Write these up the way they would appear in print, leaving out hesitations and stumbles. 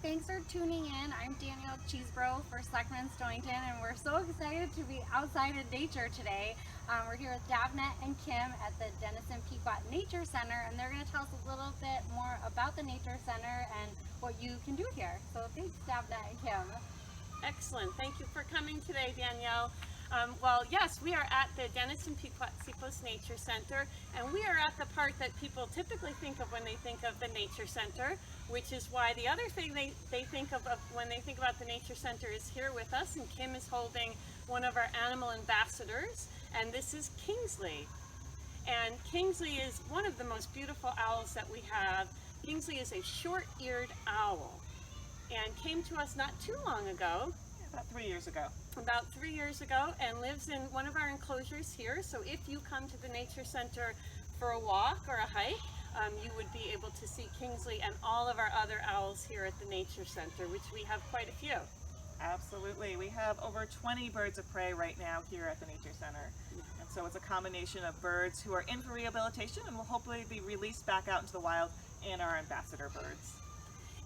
thanks for tuning in. I'm Danielle Cheesebro for Selectman Stonington, and we're so excited to be outside in nature today. We're here with Davnet and Kim at the Denison Pequotsepos Nature Center, and they're going to tell us a little bit more about the Nature Center and what you can do here. So thanks, Davnet and Kim. Excellent. Thank you for coming today, Danielle. Well, yes, we are at the Denison Pequotsepos Nature Center, and we are at the part that people typically think of when they think of the Nature Center, which is why the other thing they think of when they think about the Nature Center is here with us, and Kim is holding one of our animal ambassadors, and this is Kingsley. And Kingsley is one of the most beautiful owls that we have. Kingsley is a short-eared owl and came to us not too long ago. About 3 years ago. About 3 years ago, and lives in one of our enclosures here. So if you come to the Nature Center for a walk or a hike, you would be able to see Kingsley and all of our other owls here at the Nature Center, which we have quite a few. Absolutely. We have over 20 birds of prey right now here at the Nature Center. And so it's a combination of birds who are in for rehabilitation and will hopefully be released back out into the wild, and our ambassador birds.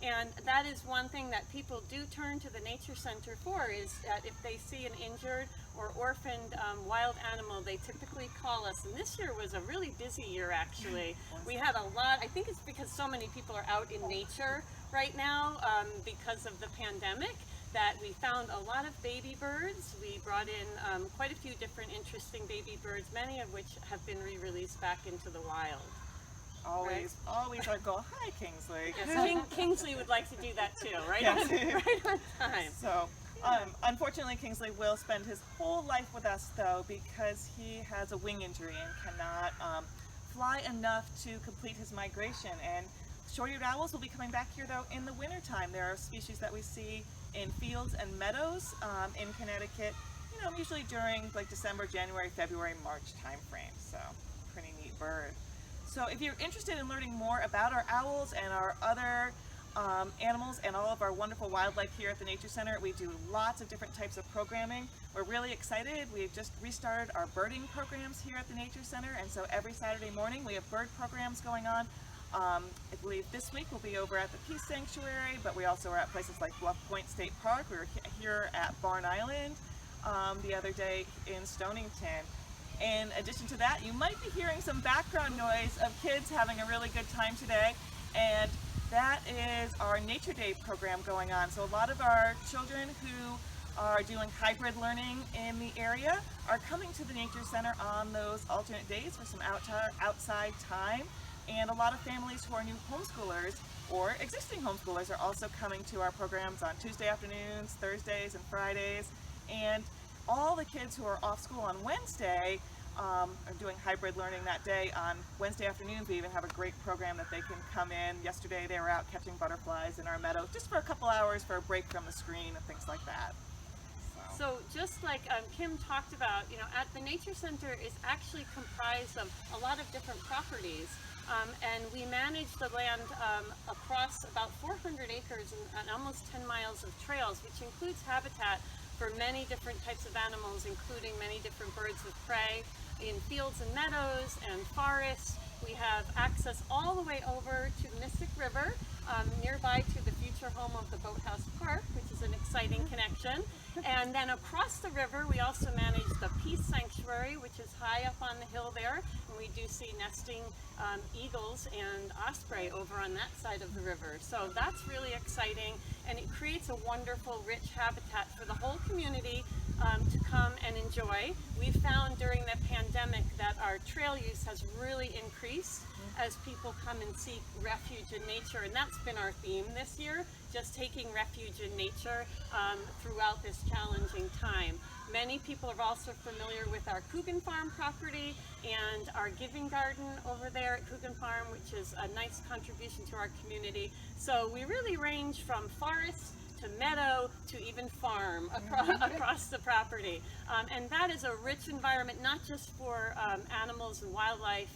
And that is one thing that people do turn to the Nature Center for, is that if they see an injured or orphaned wild animal, they typically call us. And this year was a really busy year, actually. We had a lot. I think it's because so many people are out in nature right now because of the pandemic, that we found a lot of baby birds. We brought in quite a few different interesting baby birds, many of which have been re-released back into the wild. Always our goal. Hi, Kingsley. Yes, Kingsley would like to do that too, right? Yes. Right on time. So, unfortunately, Kingsley will spend his whole life with us, though, because he has a wing injury and cannot fly enough to complete his migration. And short-eared owls will be coming back here, though, in the wintertime. There are species that we see in fields and meadows in Connecticut, usually during like December, January, February, March time frame. So, pretty neat bird. So if you're interested in learning more about our owls and our other animals and all of our wonderful wildlife here at the Nature Center, we do lots of different types of programming. We're really excited. We've just restarted our birding programs here at the Nature Center, and so every Saturday morning we have bird programs going on. I believe this week we'll be over at the Peace Sanctuary, but we also are at places like Bluff Point State Park. We were here at Barn Island the other day in Stonington. In addition to that, you might be hearing some background noise of kids having a really good time today, and that is our Nature Day program going on. So a lot of our children who are doing hybrid learning in the area are coming to the Nature Center on those alternate days for some outside time, and a lot of families who are new homeschoolers or existing homeschoolers are also coming to our programs on Tuesday afternoons, Thursdays, and Fridays. And all the kids who are off school on Wednesday are doing hybrid learning that day. On Wednesday afternoons, we even have a great program that they can come in. Yesterday, they were out catching butterflies in our meadow just for a couple hours for a break from the screen and things like that. So just like Kim talked about, at the Nature Center is actually comprised of a lot of different properties. And we manage the land across about 400 acres and almost 10 miles of trails, which includes habitat for many different types of animals, including many different birds of prey in fields and meadows and forests. We have access all the way over to the Mystic River, nearby to the future home of the Boathouse Park, which is an exciting connection. And then across the river, we also manage the Peace Sanctuary, which is high up on the hill there. And we do see nesting eagles and osprey over on that side of the river. So that's really exciting, and it creates a wonderful, rich habitat for the whole community to come and enjoy. We found during the pandemic that our trail use has really increased as people come and seek refuge in nature, and that's been our theme this year, just taking refuge in nature throughout this challenging time. Many people are also familiar with our Coogan Farm property and our giving garden over there at Coogan Farm, which is a nice contribution to our community. So we really range from forest to meadow to even farm across the property. And that is a rich environment, not just for animals and wildlife,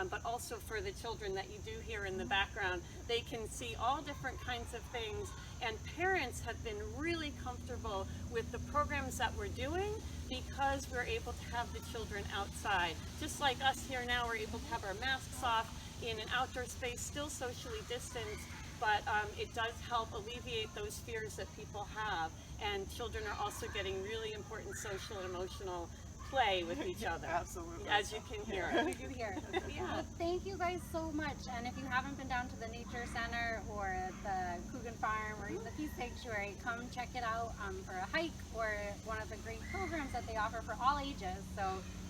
but also for the children that you do hear in the background. They can see all different kinds of things, and parents have been really comfortable with the programs that we're doing because we're able to have the children outside. Just like us here now, we're able to have our masks off in an outdoor space, still socially distanced, but it does help alleviate those fears that people have, and children are also getting really important social and emotional play with each other. Absolutely. As you can hear. We do here. Yeah. Well, thank you guys so much. And if you haven't been down to the Nature Center or the Coogan Farm or even the Peace Sanctuary, come check it out for a hike or one of the great programs that they offer for all ages. So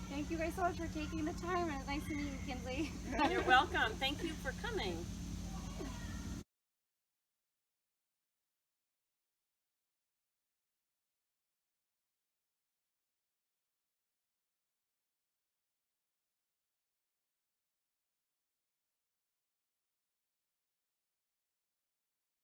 thank you guys so much for taking the time, and it's nice to meet you, Kinsley. You're welcome. Thank you for coming.